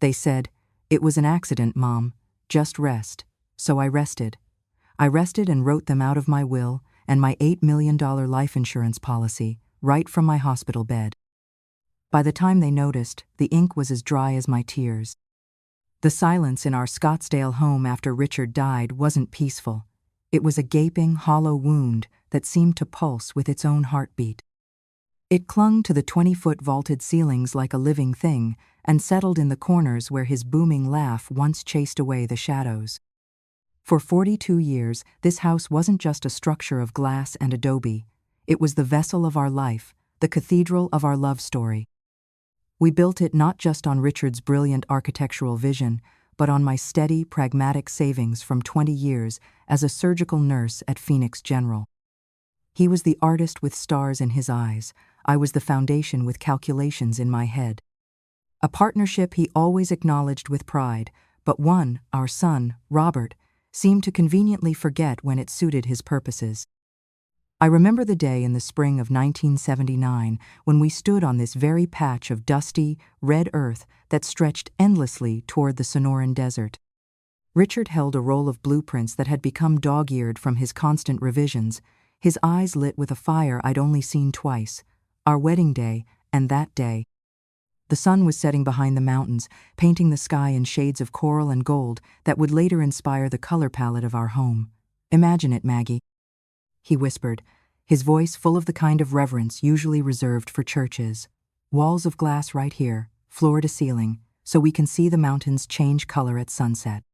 They said, "It was an accident, Mom. Just rest." So I rested. I rested and wrote them out of my will and my $8 million life insurance policy, right from my hospital bed. By the time they noticed, the ink was as dry as my tears. The silence in our Scottsdale home after Richard died wasn't peaceful. It was a gaping, hollow wound that seemed to pulse with its own heartbeat. It clung to the 20-foot vaulted ceilings like a living thing and settled in the corners where his booming laugh once chased away the shadows. For 42 years, this house wasn't just a structure of glass and adobe. It was the vessel of our life, the cathedral of our love story. We built it not just on Richard's brilliant architectural vision, but on my steady, pragmatic savings from 20 years as a surgical nurse at Phoenix General. He was the artist with stars in his eyes. I was the foundation with calculations in my head. A partnership he always acknowledged with pride, but one, our son, Robert, seemed to conveniently forget when it suited his purposes. I remember the day in the spring of 1979 when we stood on this very patch of dusty, red earth that stretched endlessly toward the Sonoran Desert. Richard held a roll of blueprints that had become dog-eared from his constant revisions, his eyes lit with a fire I'd only seen twice, our wedding day and that day. The sun was setting behind the mountains, painting the sky in shades of coral and gold that would later inspire the color palette of our home. "Imagine it, Maggie," he whispered, his voice full of the kind of reverence usually reserved for churches. "Walls of glass right here, floor to ceiling, so we can see the mountains change color at sunset.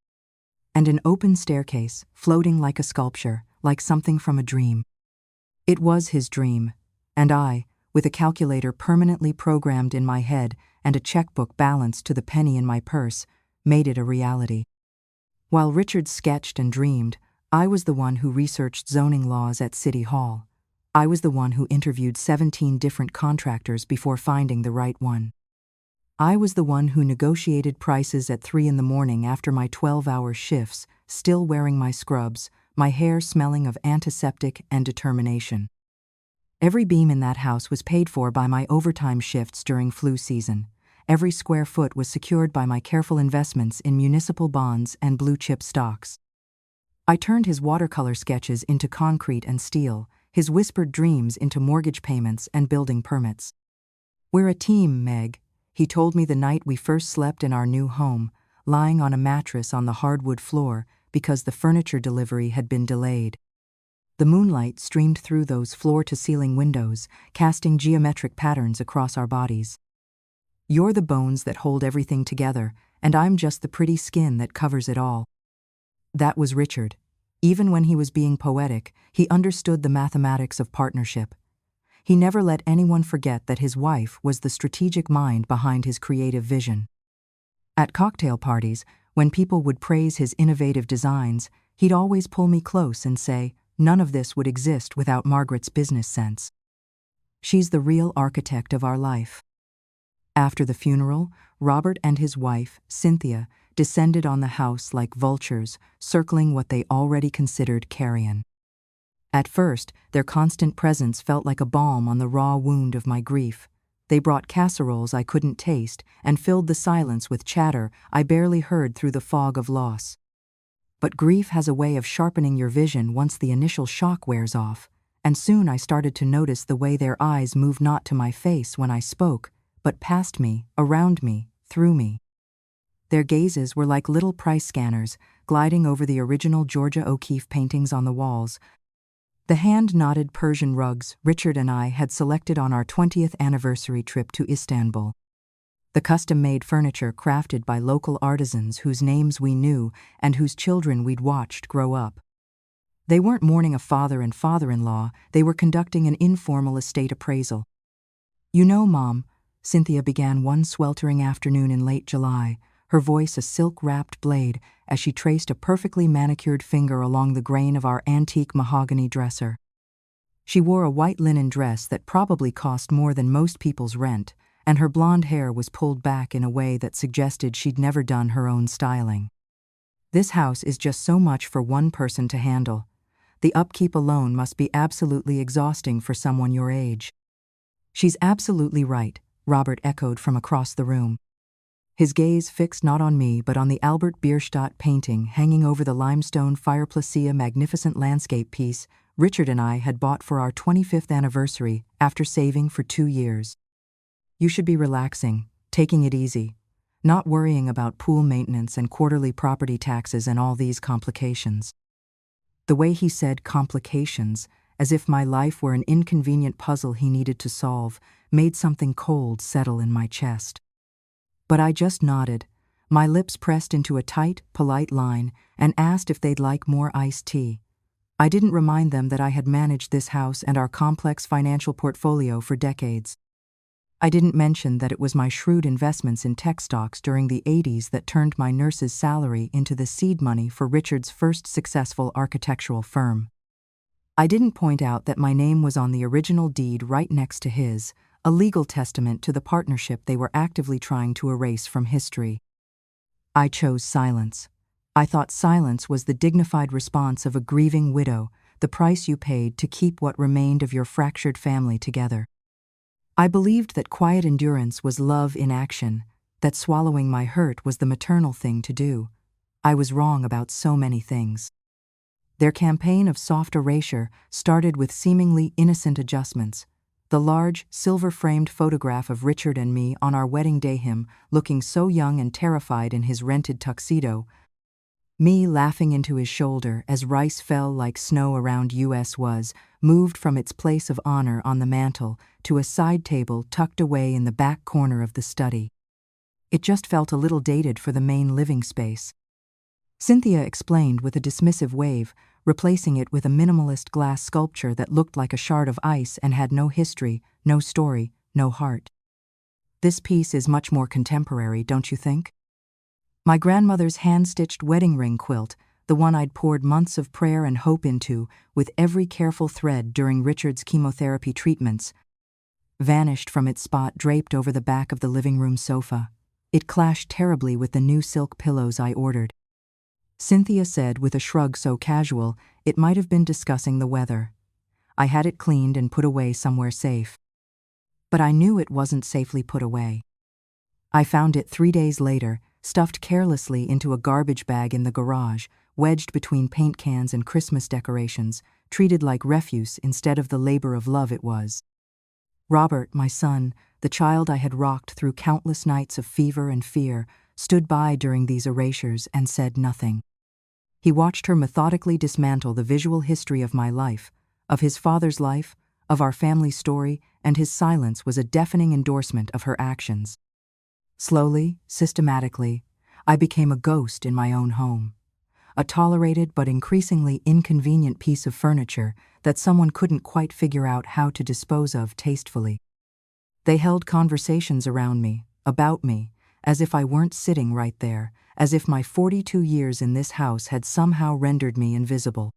And an open staircase, floating like a sculpture, like something from a dream." It was his dream, and I, with a calculator permanently programmed in my head and a checkbook balanced to the penny in my purse, made it a reality. While Richard sketched and dreamed, I was the one who researched zoning laws at City Hall. I was the one who interviewed 17 different contractors before finding the right one. I was the one who negotiated prices at 3 a.m. after my 12-hour shifts, still wearing my scrubs, my hair smelling of antiseptic and determination. Every beam in that house was paid for by my overtime shifts during flu season. Every square foot was secured by my careful investments in municipal bonds and blue-chip stocks. I turned his watercolor sketches into concrete and steel, his whispered dreams into mortgage payments and building permits. "We're a team, Meg," he told me the night we first slept in our new home, lying on a mattress on the hardwood floor because the furniture delivery had been delayed. The moonlight streamed through those floor-to-ceiling windows, casting geometric patterns across our bodies. "You're the bones that hold everything together, and I'm just the pretty skin that covers it all." That was Richard. Even when he was being poetic, he understood the mathematics of partnership. He never let anyone forget that his wife was the strategic mind behind his creative vision. At cocktail parties, when people would praise his innovative designs, he'd always pull me close and say, "None of this would exist without Margaret's business sense. She's the real architect of our life." After the funeral, Robert and his wife, Cynthia, descended on the house like vultures, circling what they already considered carrion. At first, their constant presence felt like a balm on the raw wound of my grief. They brought casseroles I couldn't taste and filled the silence with chatter I barely heard through the fog of loss. But grief has a way of sharpening your vision once the initial shock wears off, and soon I started to notice the way their eyes moved not to my face when I spoke, but past me, around me, through me. Their gazes were like little price scanners, gliding over the original Georgia O'Keeffe paintings on the walls, the hand-knotted Persian rugs Richard and I had selected on our 20th anniversary trip to Istanbul, the custom-made furniture crafted by local artisans whose names we knew and whose children we'd watched grow up. They weren't mourning a father and father-in-law, they were conducting an informal estate appraisal. "You know, Mom," Cynthia began one sweltering afternoon in late July, her voice a silk-wrapped blade as she traced a perfectly manicured finger along the grain of our antique mahogany dresser. She wore a white linen dress that probably cost more than most people's rent, and her blonde hair was pulled back in a way that suggested she'd never done her own styling. "This house is just so much for one person to handle. The upkeep alone must be absolutely exhausting for someone your age." "She's absolutely right," Robert echoed from across the room. his gaze fixed not on me but on the Albert Bierstadt painting hanging over the limestone fireplace, a magnificent landscape piece Richard and I had bought for our 25th anniversary after saving for 2 years. "You should be relaxing, taking it easy, not worrying about pool maintenance and quarterly property taxes and all these complications." The way he said complications, as if my life were an inconvenient puzzle he needed to solve, made something cold settle in my chest. But I just nodded, my lips pressed into a tight, polite line, and asked if they'd like more iced tea. I didn't remind them that I had managed this house and our complex financial portfolio for decades. I didn't mention that it was my shrewd investments in tech stocks during the 80s that turned my nurse's salary into the seed money for Richard's first successful architectural firm. I didn't point out that my name was on the original deed right next to his, a legal testament to the partnership they were actively trying to erase from history. I chose silence. I thought silence was the dignified response of a grieving widow, the price you paid to keep what remained of your fractured family together. I believed that quiet endurance was love in action, that swallowing my hurt was the maternal thing to do. I was wrong about so many things. Their campaign of soft erasure started with seemingly innocent adjustments. The large, silver-framed photograph of Richard and me on our wedding day, him looking so young and terrified in his rented tuxedo, me laughing into his shoulder as rice fell like snow around us, was moved from its place of honor on the mantel to a side table tucked away in the back corner of the study. It just felt a little dated for the main living space. Cynthia explained with a dismissive wave, replacing it with a minimalist glass sculpture that looked like a shard of ice and had no history, no story, no heart. "This piece is much more contemporary, don't you think?" My grandmother's hand-stitched wedding ring quilt, the one I'd poured months of prayer and hope into with every careful thread during Richard's chemotherapy treatments, vanished from its spot draped over the back of the living room sofa. It clashed terribly with the new silk pillows I ordered. Cynthia said with a shrug so casual it might have been discussing the weather. I had it cleaned and put away somewhere safe. But I knew it wasn't safely put away. I found it 3 days later, stuffed carelessly into a garbage bag in the garage, wedged between paint cans and Christmas decorations, treated like refuse instead of the labor of love it was. Robert, my son, the child I had rocked through countless nights of fever and fear, stood by during these erasures and said nothing. He watched her methodically dismantle the visual history of my life, of his father's life, of our family story, and his silence was a deafening endorsement of her actions. Slowly, systematically, I became a ghost in my own home, a tolerated but increasingly inconvenient piece of furniture that someone couldn't quite figure out how to dispose of tastefully. They held conversations around me, about me, as if I weren't sitting right there, as if my 42 years in this house had somehow rendered me invisible.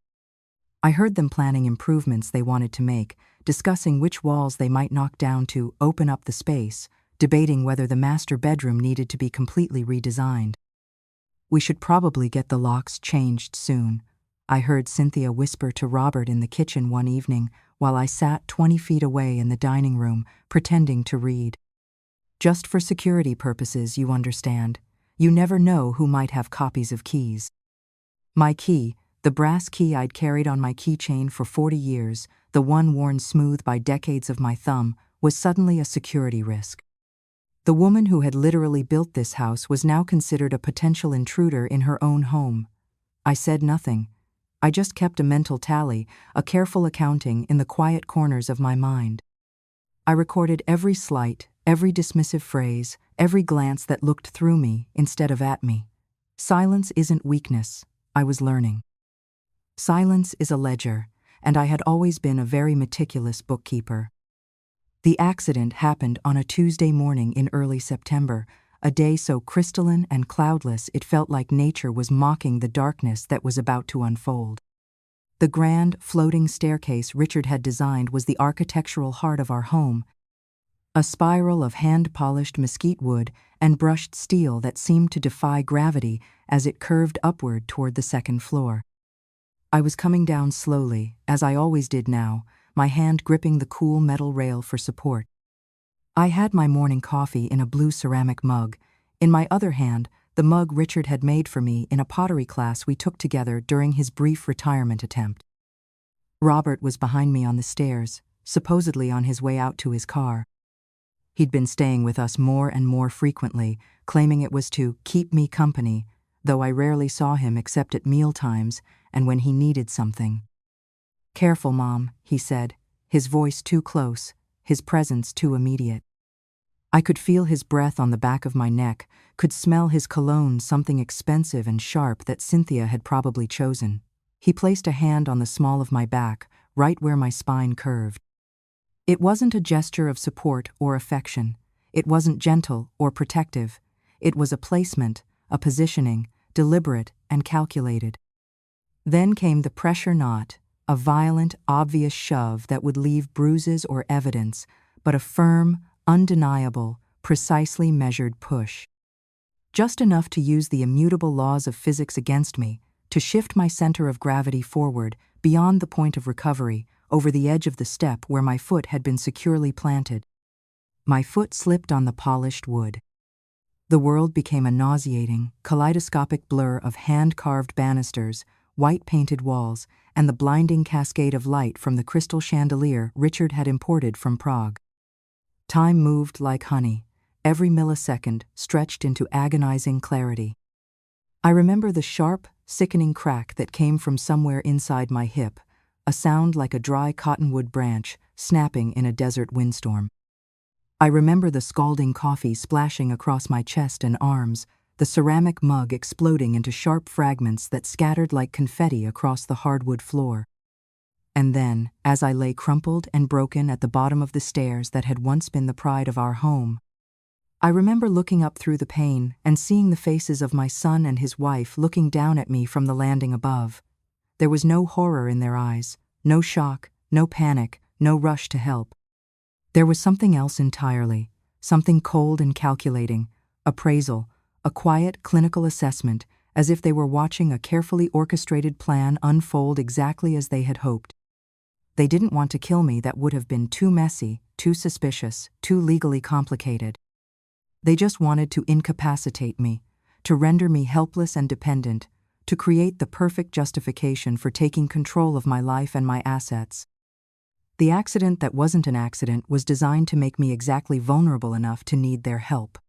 I heard them planning improvements they wanted to make, discussing which walls they might knock down to open up the space, debating whether the master bedroom needed to be completely redesigned. "We should probably get the locks changed soon," I heard Cynthia whisper to Robert in the kitchen one evening while I sat 20 feet away in the dining room, pretending to read. "Just for security purposes, you understand. You never know who might have copies of keys." My key, the brass key I'd carried on my keychain for 40 years, the one worn smooth by decades of my thumb, was suddenly a security risk. The woman who had literally built this house was now considered a potential intruder in her own home. I said nothing. I just kept a mental tally, a careful accounting in the quiet corners of my mind. I recorded every slight, every dismissive phrase, every glance that looked through me instead of at me. Silence isn't weakness, I was learning. Silence is a ledger, and I had always been a very meticulous bookkeeper. The accident happened on a Tuesday morning in early September, a day so crystalline and cloudless it felt like nature was mocking the darkness that was about to unfold. The grand, floating staircase Richard had designed was the architectural heart of our home, a spiral of hand-polished mesquite wood and brushed steel that seemed to defy gravity as it curved upward toward the second floor. I was coming down slowly, as I always did now, my hand gripping the cool metal rail for support. I had my morning coffee in a blue ceramic mug, In my other hand, the mug Richard had made for me in a pottery class we took together during his brief retirement attempt. Robert was behind me on the stairs, supposedly on his way out to his car. He'd been staying with us more and more frequently, claiming it was to keep me company, though I rarely saw him except at mealtimes and when he needed something. "Careful, Mom," he said, his voice too close, his presence too immediate. I could feel his breath on the back of my neck, could smell his cologne, something expensive and sharp that Cynthia had probably chosen. He placed a hand on the small of my back, right where my spine curved. It wasn't a gesture of support or affection. It wasn't gentle or protective. It was a placement, a positioning, deliberate and calculated. Then came the pressure knot, a violent, obvious shove that would leave bruises or evidence, but a firm, undeniable, precisely measured push. Just enough to use the immutable laws of physics against me, to shift my center of gravity forward, beyond the point of recovery, over the edge of the step where my foot had been securely planted. My foot slipped on the polished wood. The world became a nauseating, kaleidoscopic blur of hand-carved banisters, white-painted walls, and the blinding cascade of light from the crystal chandelier Richard had imported from Prague. Time moved like honey, every millisecond stretched into agonizing clarity. I remember the sharp, sickening crack that came from somewhere inside my hip, a sound like a dry cottonwood branch snapping in a desert windstorm. I remember the scalding coffee splashing across my chest and arms, the ceramic mug exploding into sharp fragments that scattered like confetti across the hardwood floor. And then, as I lay crumpled and broken at the bottom of the stairs that had once been the pride of our home, I remember looking up through the pane and seeing the faces of my son and his wife looking down at me from the landing above. There was no horror in their eyes, no shock, no panic, no rush to help. There was something else entirely, something cold and calculating, appraisal, a quiet clinical assessment, as if they were watching a carefully orchestrated plan unfold exactly as they had hoped. They didn't want to kill me. That would have been too messy, too suspicious, too legally complicated. They just wanted to incapacitate me, to render me helpless and dependent, to create the perfect justification for taking control of my life and my assets. The accident that wasn't an accident was designed to make me exactly vulnerable enough to need their help.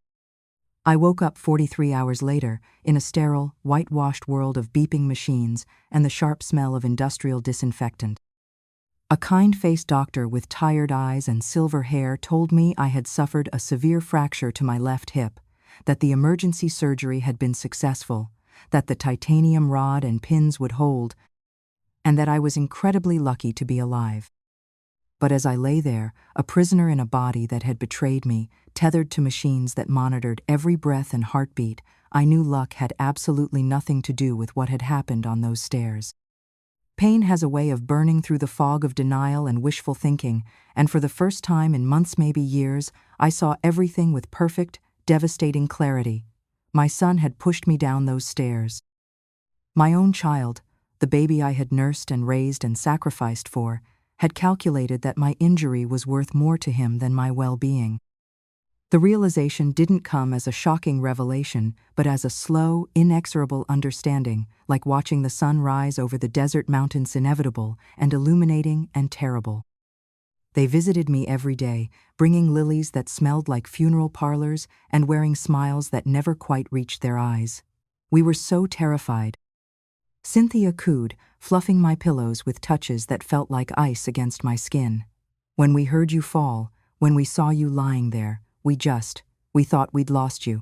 I woke up 43 hours later in a sterile, whitewashed world of beeping machines and the sharp smell of industrial disinfectant. A kind-faced doctor with tired eyes and silver hair told me I had suffered a severe fracture to my left hip, that the emergency surgery had been successful, that the titanium rod and pins would hold, and that I was incredibly lucky to be alive. But as I lay there, a prisoner in a body that had betrayed me, tethered to machines that monitored every breath and heartbeat, I knew luck had absolutely nothing to do with what had happened on those stairs. Pain has a way of burning through the fog of denial and wishful thinking, and for the first time in months, maybe years, I saw everything with perfect, devastating clarity. My son had pushed me down those stairs. My own child, the baby I had nursed and raised and sacrificed for, had calculated that my injury was worth more to him than my well-being. The realization didn't come as a shocking revelation, but as a slow, inexorable understanding, like watching the sun rise over the desert mountains, inevitable and illuminating and terrible. They visited me every day, bringing lilies that smelled like funeral parlors and wearing smiles that never quite reached their eyes. We were so terrified. Cynthia cooed, fluffing my pillows with touches that felt like ice against my skin. "When we heard you fall, when we saw you lying there, we thought we'd lost you."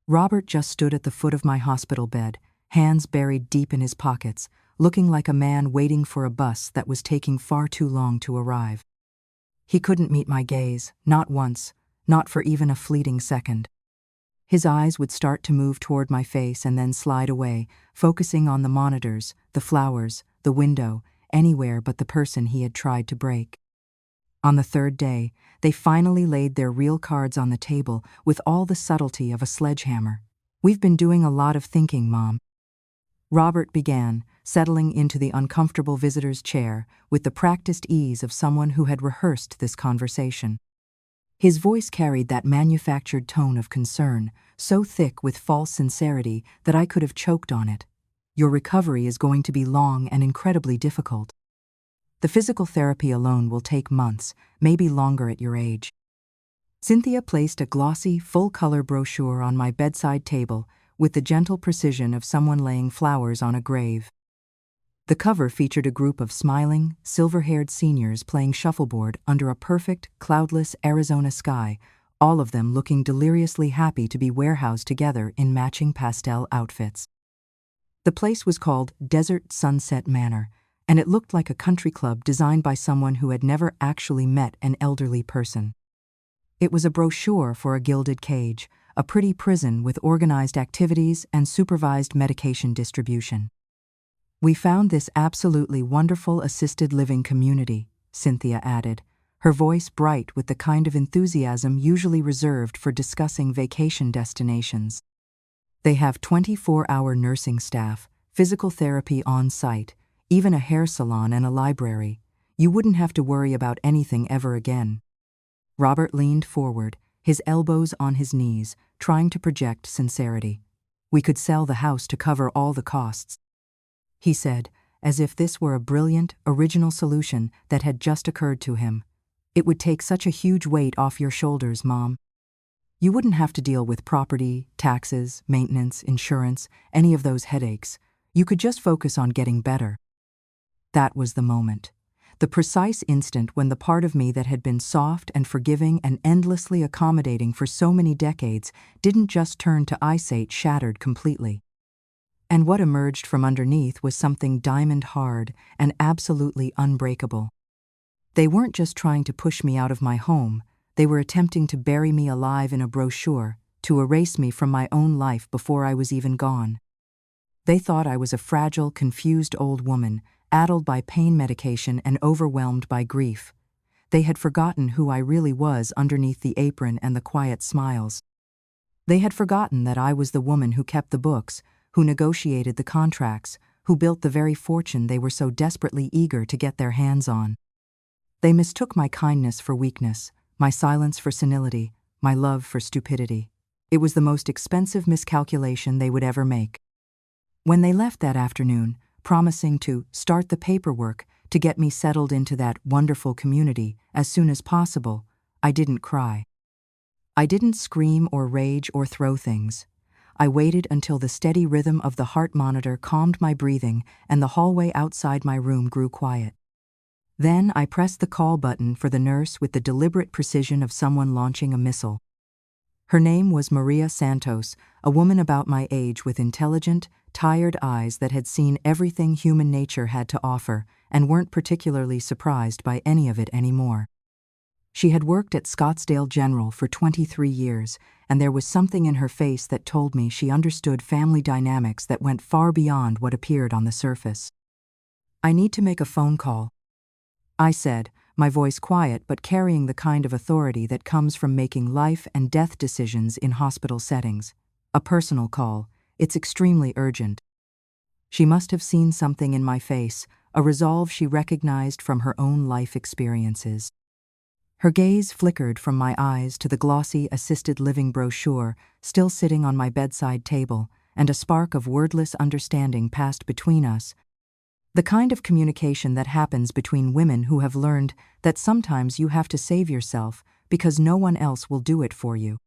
Robert just stood at the foot of my hospital bed, hands buried deep in his pockets, looking like a man waiting for a bus that was taking far too long to arrive. He couldn't meet my gaze, not once, not for even a fleeting second. His eyes would start to move toward my face and then slide away, focusing on the monitors, the flowers, the window, anywhere but the person he had tried to break. On the third day, they finally laid their real cards on the table with all the subtlety of a sledgehammer. "We've been doing a lot of thinking, Mom," Robert began, settling into the uncomfortable visitor's chair with the practiced ease of someone who had rehearsed this conversation. His voice carried that manufactured tone of concern, so thick with false sincerity that I could have choked on it. Your recovery is going to be long and incredibly difficult. The physical therapy alone will take months, maybe longer at your age. Cynthia placed a glossy, full-color brochure on my bedside table with the gentle precision of someone laying flowers on a grave. The cover featured a group of smiling, silver-haired seniors playing shuffleboard under a perfect, cloudless Arizona sky, all of them looking deliriously happy to be warehoused together in matching pastel outfits. The place was called Desert Sunset Manor, and it looked like a country club designed by someone who had never actually met an elderly person. It was a brochure for a gilded cage, a pretty prison with organized activities and supervised medication distribution. We found this absolutely wonderful assisted living community, Cynthia added, her voice bright with the kind of enthusiasm usually reserved for discussing vacation destinations. They have 24-hour nursing staff, physical therapy on site, even a hair salon and a library. You wouldn't have to worry about anything ever again. Robert leaned forward, his elbows on his knees, trying to project sincerity. We could sell the house to cover all the costs, he said, as if this were a brilliant, original solution that had just occurred to him. It would take such a huge weight off your shoulders, Mom. You wouldn't have to deal with property, taxes, maintenance, insurance, any of those headaches. You could just focus on getting better. That was the moment. The precise instant when the part of me that had been soft and forgiving and endlessly accommodating for so many decades didn't just turn to ice-ate shattered completely. And what emerged from underneath was something diamond-hard and absolutely unbreakable. They weren't just trying to push me out of my home, they were attempting to bury me alive in a brochure, to erase me from my own life before I was even gone. They thought I was a fragile, confused old woman, addled by pain medication and overwhelmed by grief. They had forgotten who I really was underneath the apron and the quiet smiles. They had forgotten that I was the woman who kept the books, who negotiated the contracts, who built the very fortune they were so desperately eager to get their hands on. They mistook my kindness for weakness, my silence for senility, my love for stupidity. It was the most expensive miscalculation they would ever make. When they left that afternoon, promising to start the paperwork to get me settled into that wonderful community as soon as possible, I didn't cry. I didn't scream or rage or throw things. I waited until the steady rhythm of the heart monitor calmed my breathing and the hallway outside my room grew quiet. Then I pressed the call button for the nurse with the deliberate precision of someone launching a missile. Her name was Maria Santos, a woman about my age with intelligent, tired eyes that had seen everything human nature had to offer and weren't particularly surprised by any of it anymore. She had worked at Scottsdale General for 23 years, and there was something in her face that told me she understood family dynamics that went far beyond what appeared on the surface. "I need to make a phone call," I said, my voice quiet but carrying the kind of authority that comes from making life and death decisions in hospital settings. "A personal call. It's extremely urgent." She must have seen something in my face, a resolve she recognized from her own life experiences. Her gaze flickered from my eyes to the glossy assisted living brochure still sitting on my bedside table, and a spark of wordless understanding passed between us. The kind of communication that happens between women who have learned that sometimes you have to save yourself because no one else will do it for you.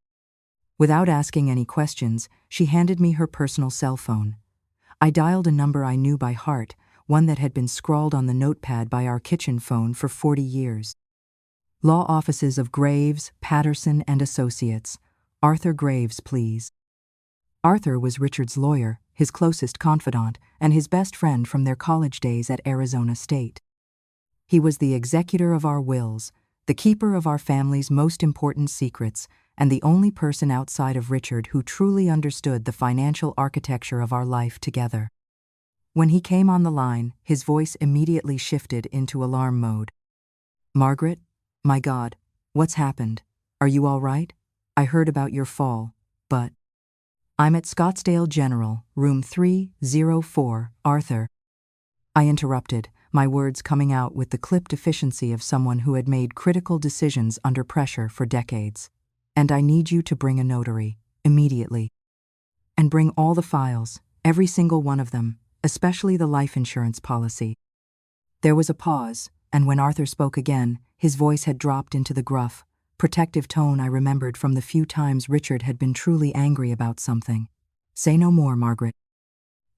Without asking any questions, she handed me her personal cell phone. I dialed a number I knew by heart, one that had been scrawled on the notepad by our kitchen phone for 40 years. "Law offices of Graves, Patterson and Associates. Arthur Graves, please." Arthur was Richard's lawyer, his closest confidant, and his best friend from their college days at Arizona State. He was the executor of our wills, the keeper of our family's most important secrets, and the only person outside of Richard who truly understood the financial architecture of our life together. When he came on the line, his voice immediately shifted into alarm mode. "Margaret, my God, what's happened? Are you all right? I heard about your fall, but..." "I'm at Scottsdale General, room 304, Arthur." I interrupted, my words coming out with the clipped efficiency of someone who had made critical decisions under pressure for decades. "And I need you to bring a notary, immediately. And bring all the files, every single one of them, especially the life insurance policy." There was a pause, and when Arthur spoke again, his voice had dropped into the gruff, protective tone I remembered from the few times Richard had been truly angry about something. "Say no more, Margaret.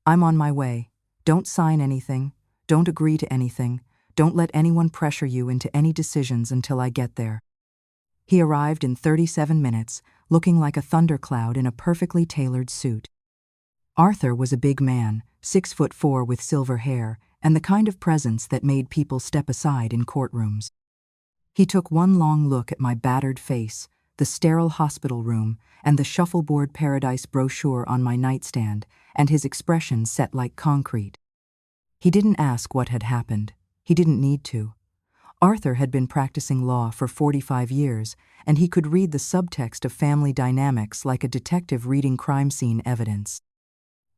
I'm on my way. Don't sign anything. Don't agree to anything. Don't let anyone pressure you into any decisions until I get there." He arrived in 37 minutes, looking like a thundercloud in a perfectly tailored suit. Arthur was a big man, 6'4" with silver hair, and the kind of presence that made people step aside in courtrooms. He took one long look at my battered face, the sterile hospital room, and the shuffleboard paradise brochure on my nightstand, and his expression set like concrete. He didn't ask what had happened. He didn't need to. Arthur had been practicing law for 45 years, and he could read the subtext of family dynamics like a detective reading crime scene evidence.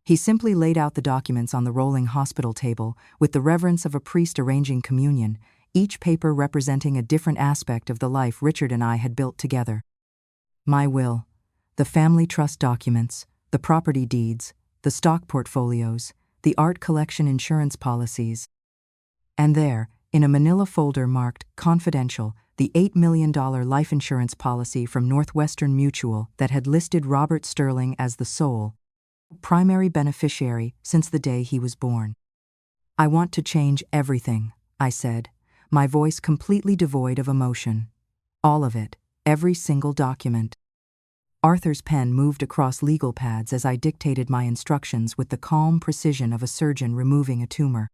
He simply laid out the documents on the rolling hospital table with the reverence of a priest arranging communion, each paper representing a different aspect of the life Richard and I had built together. My will, the family trust documents, the property deeds, the stock portfolios, the art collection insurance policies. And there, in a manila folder marked Confidential, the $8 million life insurance policy from Northwestern Mutual that had listed Robert Sterling as the sole primary beneficiary since the day he was born. "I want to change everything," I said, my voice completely devoid of emotion. "All of it, every single document." Arthur's pen moved across legal pads as I dictated my instructions with the calm precision of a surgeon removing a tumor.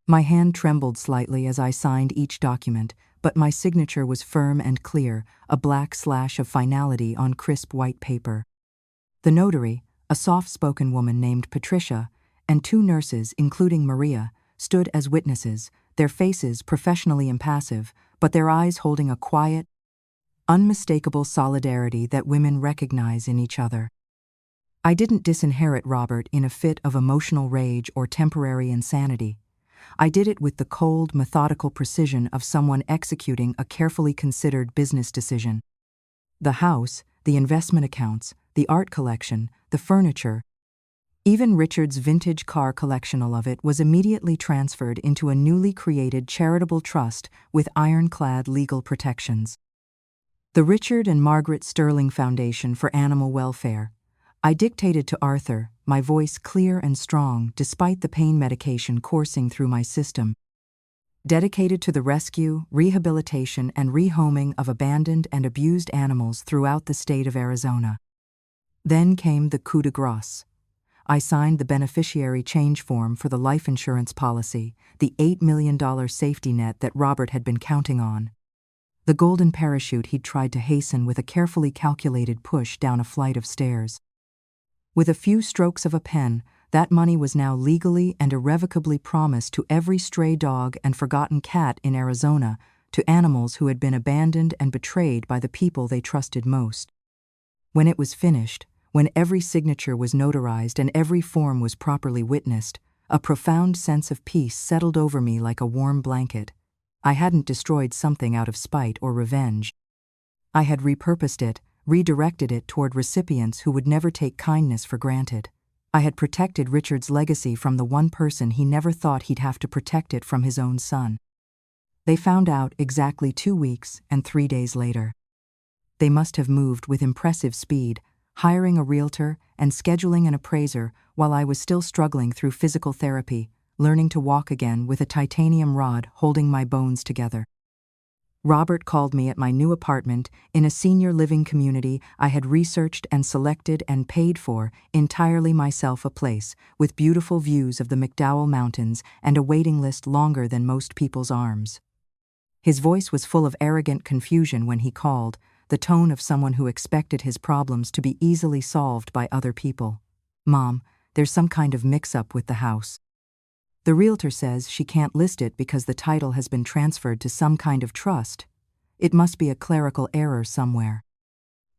My hand trembled slightly as I signed each document, but my signature was firm and clear, a black slash of finality on crisp white paper. The notary, a soft-spoken woman named Patricia, and 2 nurses, including Maria, stood as witnesses, their faces professionally impassive, but their eyes holding a quiet, unmistakable solidarity that women recognize in each other. I didn't disinherit Robert in a fit of emotional rage or temporary insanity. I did it with the cold, methodical precision of someone executing a carefully considered business decision. The house, the investment accounts, the art collection, the furniture, even Richard's vintage car collection, all of it was immediately transferred into a newly created charitable trust with ironclad legal protections. The Richard and Margaret Sterling Foundation for Animal Welfare. I dictated to Arthur, my voice clear and strong despite the pain medication coursing through my system. Dedicated to the rescue, rehabilitation, and rehoming of abandoned and abused animals throughout the state of Arizona. Then came the coup de grace. I signed the beneficiary change form for the life insurance policy, the $8 million safety net that Robert had been counting on. The golden parachute he'd tried to hasten with a carefully calculated push down a flight of stairs. With a few strokes of a pen, that money was now legally and irrevocably promised to every stray dog and forgotten cat in Arizona, to animals who had been abandoned and betrayed by the people they trusted most. When it was finished, when every signature was notarized and every form was properly witnessed, a profound sense of peace settled over me like a warm blanket. I hadn't destroyed something out of spite or revenge. I had repurposed it, redirected it toward recipients who would never take kindness for granted. I had protected Richard's legacy from the one person he never thought he'd have to protect it from, his own son. They found out exactly 2 weeks and 3 days later. They must have moved with impressive speed, hiring a realtor and scheduling an appraiser while I was still struggling through physical therapy, learning to walk again with a titanium rod holding my bones together. Robert called me at my new apartment in a senior living community I had researched and selected and paid for entirely myself, a place with beautiful views of the McDowell Mountains and a waiting list longer than most people's arms. His voice was full of arrogant confusion when he called, the tone of someone who expected his problems to be easily solved by other people. "Mom, there's some kind of mix-up with the house. The realtor says she can't list it because the title has been transferred to some kind of trust. It must be a clerical error somewhere."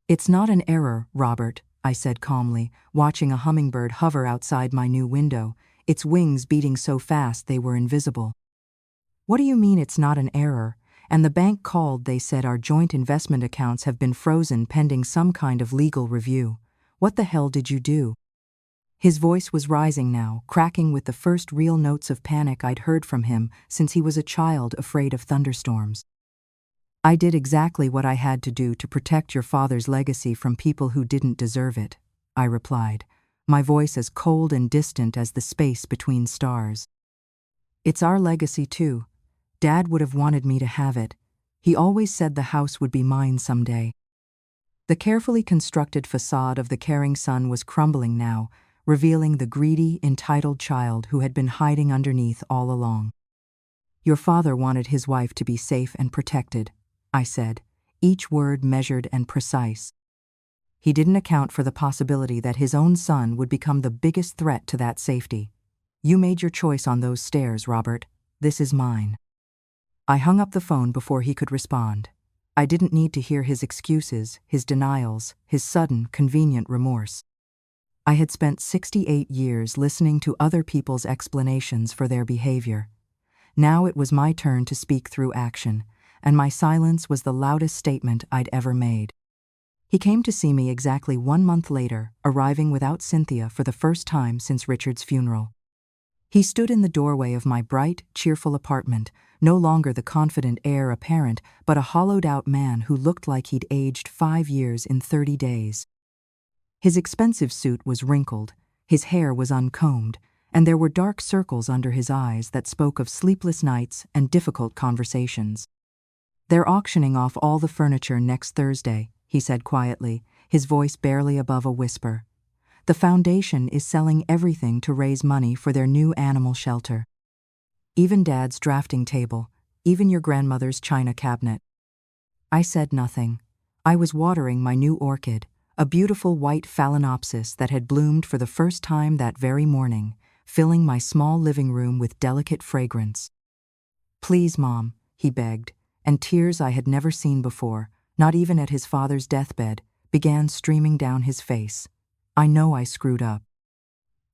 "It's not an error, Robert," I said calmly, watching a hummingbird hover outside my new window, its wings beating so fast they were invisible. What do you mean it's not an error? And the bank called, they said our joint investment accounts have been frozen pending some kind of legal review. What the hell did you do? His voice was rising now, cracking with the first real notes of panic I'd heard from him since he was a child afraid of thunderstorms. I did exactly what I had to do to protect your father's legacy from people who didn't deserve it, I replied, my voice as cold and distant as the space between stars. It's our legacy too. Dad would have wanted me to have it. He always said the house would be mine someday. The carefully constructed facade of the caring son was crumbling now, revealing the greedy, entitled child who had been hiding underneath all along. Your father wanted his wife to be safe and protected, I said, each word measured and precise. He didn't account for the possibility that his own son would become the biggest threat to that safety. You made your choice on those stairs, Robert. This is mine. I hung up the phone before he could respond. I didn't need to hear his excuses, his denials, his sudden, convenient remorse. I had spent 68 years listening to other people's explanations for their behavior. Now it was my turn to speak through action, and my silence was the loudest statement I'd ever made. He came to see me exactly 1 month later, arriving without Cynthia for the first time since Richard's funeral. He stood in the doorway of my bright, cheerful apartment, no longer the confident heir apparent, but a hollowed-out man who looked like he'd aged 5 years in 30 days. His expensive suit was wrinkled, his hair was uncombed, and there were dark circles under his eyes that spoke of sleepless nights and difficult conversations. They're auctioning off all the furniture next Thursday, he said quietly, his voice barely above a whisper. The foundation is selling everything to raise money for their new animal shelter. Even Dad's drafting table, even your grandmother's china cabinet. I said nothing. I was watering my new orchid, a beautiful white phalaenopsis that had bloomed for the first time that very morning, filling my small living room with delicate fragrance. Please, Mom, he begged, and tears I had never seen before, not even at his father's deathbed, began streaming down his face. I know I screwed up.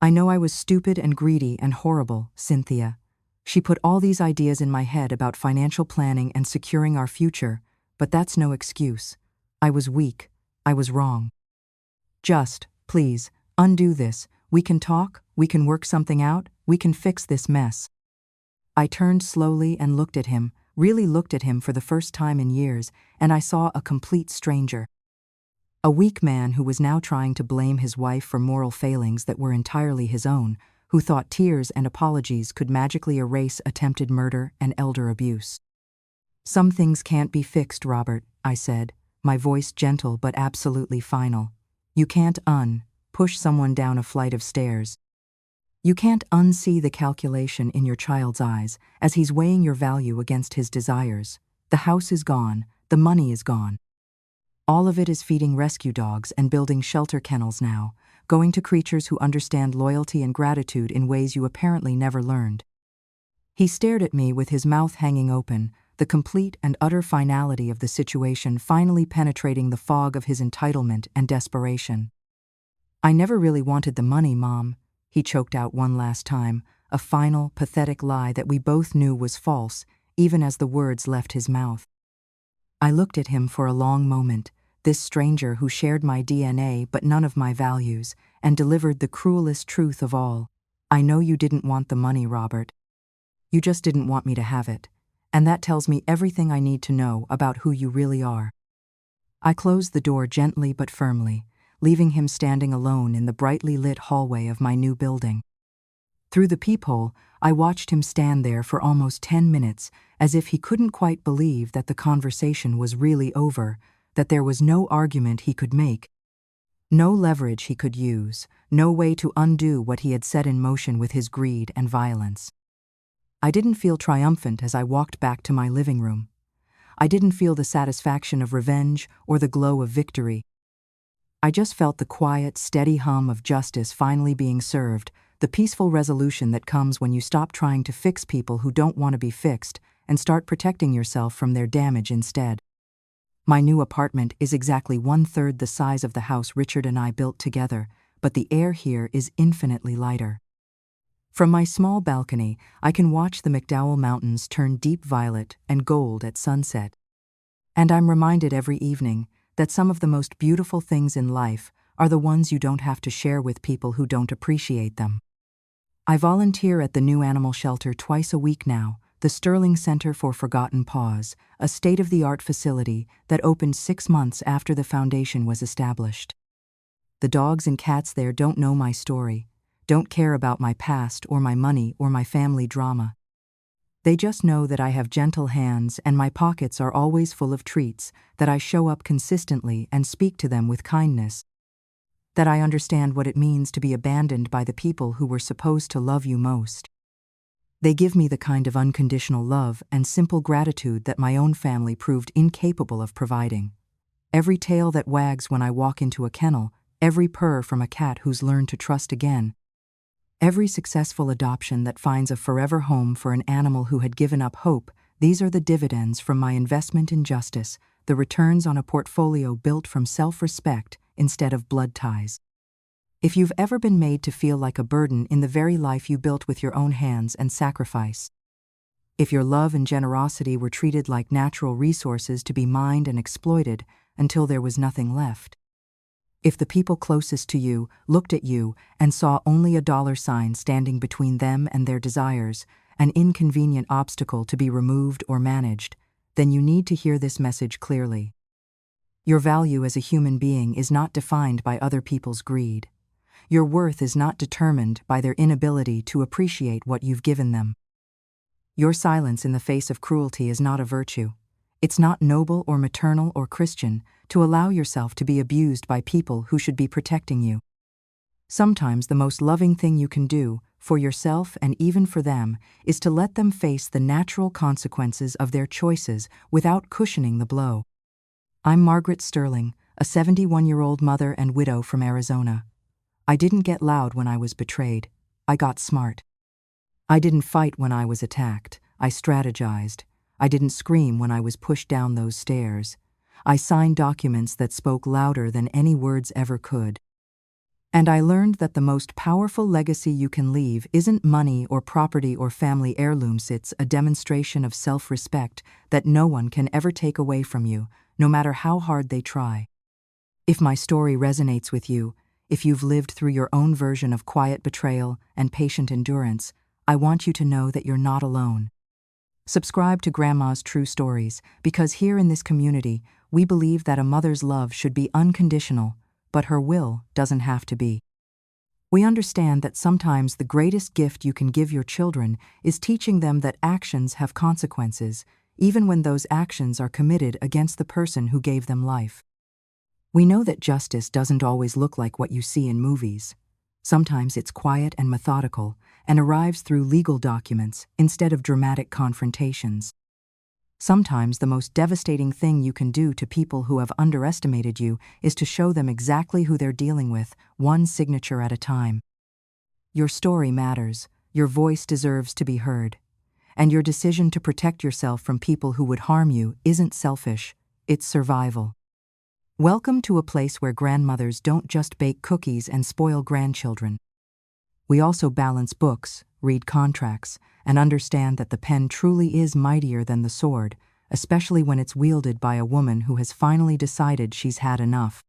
I know I was stupid and greedy and horrible, Cynthia. She put all these ideas in my head about financial planning and securing our future, but that's no excuse. I was weak. I was wrong. Just, please, undo this. We can talk, we can work something out, we can fix this mess. I turned slowly and looked at him, really looked at him for the first time in years, and I saw a complete stranger. A weak man who was now trying to blame his wife for moral failings that were entirely his own, who thought tears and apologies could magically erase attempted murder and elder abuse. Some things can't be fixed, Robert, I said, my voice gentle but absolutely final. You can't push someone down a flight of stairs. You can't unsee the calculation in your child's eyes as he's weighing your value against his desires. The house is gone, the money is gone. All of it is feeding rescue dogs and building shelter kennels now, going to creatures who understand loyalty and gratitude in ways you apparently never learned. He stared at me with his mouth hanging open, the complete and utter finality of the situation finally penetrating the fog of his entitlement and desperation. I never really wanted the money, Mom, he choked out one last time, a final, pathetic lie that we both knew was false, even as the words left his mouth. I looked at him for a long moment, this stranger who shared my DNA but none of my values, and delivered the cruelest truth of all. I know you didn't want the money, Robert. You just didn't want me to have it, and that tells me everything I need to know about who you really are. I closed the door gently but firmly, leaving him standing alone in the brightly lit hallway of my new building. Through the peephole, I watched him stand there for almost 10 minutes, as if he couldn't quite believe that the conversation was really over, that there was no argument he could make, no leverage he could use, no way to undo what he had set in motion with his greed and violence. I didn't feel triumphant as I walked back to my living room. I didn't feel the satisfaction of revenge or the glow of victory. I just felt the quiet, steady hum of justice finally being served, the peaceful resolution that comes when you stop trying to fix people who don't want to be fixed and start protecting yourself from their damage instead. My new apartment is exactly 1/3 the size of the house Richard and I built together, but the air here is infinitely lighter. From my small balcony, I can watch the McDowell Mountains turn deep violet and gold at sunset. And I'm reminded every evening that some of the most beautiful things in life are the ones you don't have to share with people who don't appreciate them. I volunteer at the new animal shelter twice a week now, the Sterling Center for Forgotten Paws, a state-of-the-art facility that opened 6 months after the foundation was established. The dogs and cats there don't know my story, don't care about my past or my money or my family drama. They just know that I have gentle hands and my pockets are always full of treats, that I show up consistently and speak to them with kindness, that I understand what it means to be abandoned by the people who were supposed to love you most. They give me the kind of unconditional love and simple gratitude that my own family proved incapable of providing. Every tail that wags when I walk into a kennel, every purr from a cat who's learned to trust again, every successful adoption that finds a forever home for an animal who had given up hope, these are the dividends from my investment in justice, the returns on a portfolio built from self-respect instead of blood ties. If you've ever been made to feel like a burden in the very life you built with your own hands and sacrifice, if your love and generosity were treated like natural resources to be mined and exploited until there was nothing left, if the people closest to you looked at you and saw only a dollar sign standing between them and their desires, an inconvenient obstacle to be removed or managed, then you need to hear this message clearly. Your value as a human being is not defined by other people's greed. Your worth is not determined by their inability to appreciate what you've given them. Your silence in the face of cruelty is not a virtue. It's not noble or maternal or Christian to allow yourself to be abused by people who should be protecting you. Sometimes the most loving thing you can do, for yourself and even for them, is to let them face the natural consequences of their choices without cushioning the blow. I'm Margaret Sterling, a 71-year-old mother and widow from Arizona. I didn't get loud when I was betrayed. I got smart. I didn't fight when I was attacked. I strategized. I didn't scream when I was pushed down those stairs. I signed documents that spoke louder than any words ever could. And I learned that the most powerful legacy you can leave isn't money or property or family heirlooms. It's a demonstration of self-respect that no one can ever take away from you, no matter how hard they try. If my story resonates with you, if you've lived through your own version of quiet betrayal and patient endurance, I want you to know that you're not alone. Subscribe to Grandma's True Stories, because here in this community, we believe that a mother's love should be unconditional, but her will doesn't have to be. We understand that sometimes the greatest gift you can give your children is teaching them that actions have consequences, even when those actions are committed against the person who gave them life. We know that justice doesn't always look like what you see in movies. Sometimes it's quiet and methodical and arrives through legal documents instead of dramatic confrontations. Sometimes the most devastating thing you can do to people who have underestimated you is to show them exactly who they're dealing with, one signature at a time. Your story matters, your voice deserves to be heard, and your decision to protect yourself from people who would harm you isn't selfish, it's survival. Welcome to a place where grandmothers don't just bake cookies and spoil grandchildren. We also balance books, read contracts, and understand that the pen truly is mightier than the sword, especially when it's wielded by a woman who has finally decided she's had enough.